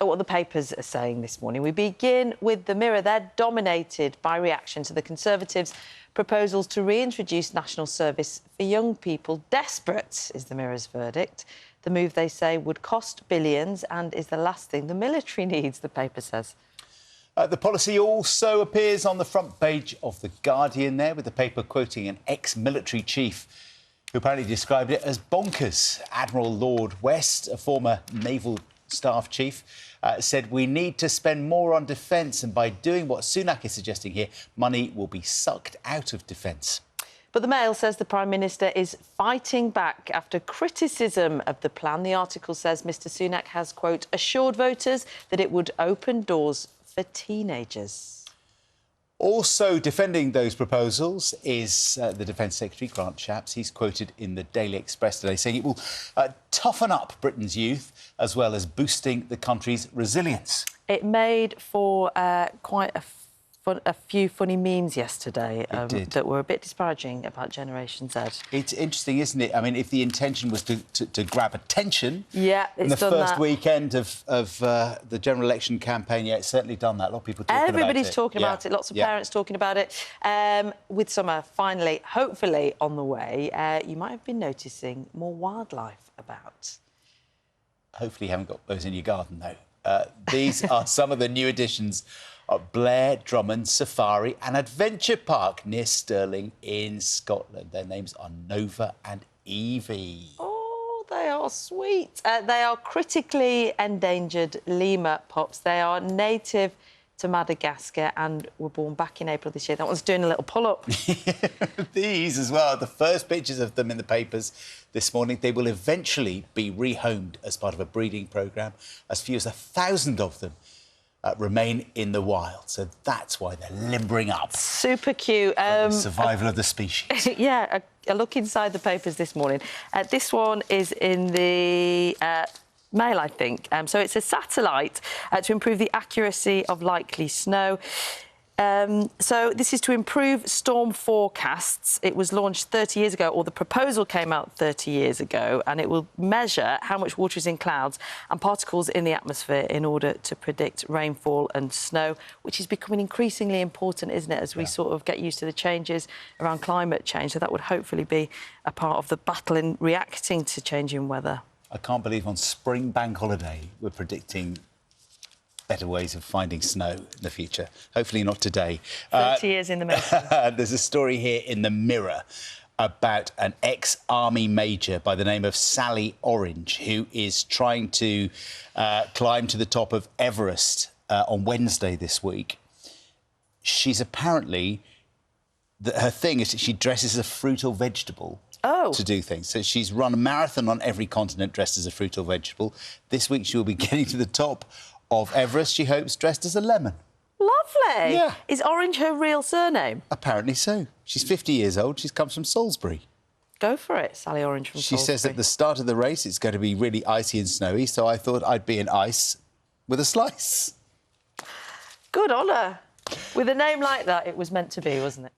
at what the papers are saying this morning. We begin with the Mirror. They're dominated by reaction to the Conservatives' proposals to reintroduce national service for young people. Desperate is the Mirror's verdict. The move, they say, would cost billions and is the last thing the military needs, the paper says. The policy also appears on the front page of The Guardian there, with the paper quoting an ex-military chief who apparently described it as bonkers. Admiral Lord West, a former naval staff chief, said we need to spend more on defence, and by doing what Sunak is suggesting here, money will be sucked out of defence. But the Mail says the Prime Minister is fighting back after criticism of the plan. The article says Mr Sunak has, quote, assured voters that it would open doors for teenagers. Also defending those proposals is the Defence Secretary, Grant Shapps. He's quoted in the Daily Express today saying it will toughen up Britain's youth as well as boosting the country's resilience. It made for quite a few funny memes yesterday that were a bit disparaging about Generation Z. It's interesting, isn't it? I mean, if the intention was to grab attention in the first weekend of the general election campaign, it's certainly done that. A lot of people talking about it. Everybody's talking about it, lots of parents talking about it. With summer finally, hopefully, on the way, you might have been noticing more wildlife about. Hopefully you haven't got those in your garden, though. These are some of the new additions at Blair Drummond Safari and Adventure Park near Stirling in Scotland. Their names are Nova and Evie. Oh, they are sweet. They are critically endangered lemur pups. They are native to Madagascar and were born back in April this year. That one's doing a little pull-up. These as well, the first pictures of them in the papers this morning. They will eventually be rehomed as part of a breeding programme. As few as 1,000 of them remain in the wild, so that's why they're limbering up. Super cute. The survival of the species. Yeah, a look inside the papers this morning. This one is in the Mail, I think. So it's a satellite to improve the accuracy of likely snow. So this is to improve storm forecasts. It was launched 30 years ago, or the proposal came out 30 years ago, and it will measure how much water is in clouds and particles in the atmosphere in order to predict rainfall and snow, which is becoming increasingly important, isn't it, as we sort of get used to the changes around climate change. So that would hopefully be a part of the battle in reacting to changing weather. I can't believe on spring bank holiday we're predicting better ways of finding snow in the future. Hopefully not today. 30 years in the making. There's a story here in the Mirror about an ex-army major by the name of Sally Orange, who is trying to climb to the top of Everest on Wednesday this week. She's apparently... her thing is that she dresses as a fruit or vegetable. To do things. So she's run a marathon on every continent dressed as a fruit or vegetable. This week she will be getting to the top of Everest, she hopes, dressed as a lemon. Lovely. Yeah. Is Orange her real surname? Apparently so. She's 50 years old. She comes from Salisbury. Go for it, Sally Orange from Salisbury. She says at the start of the race it's going to be really icy and snowy, so I thought I'd be in ice with a slice. Good on her. With a name like that, it was meant to be, wasn't it?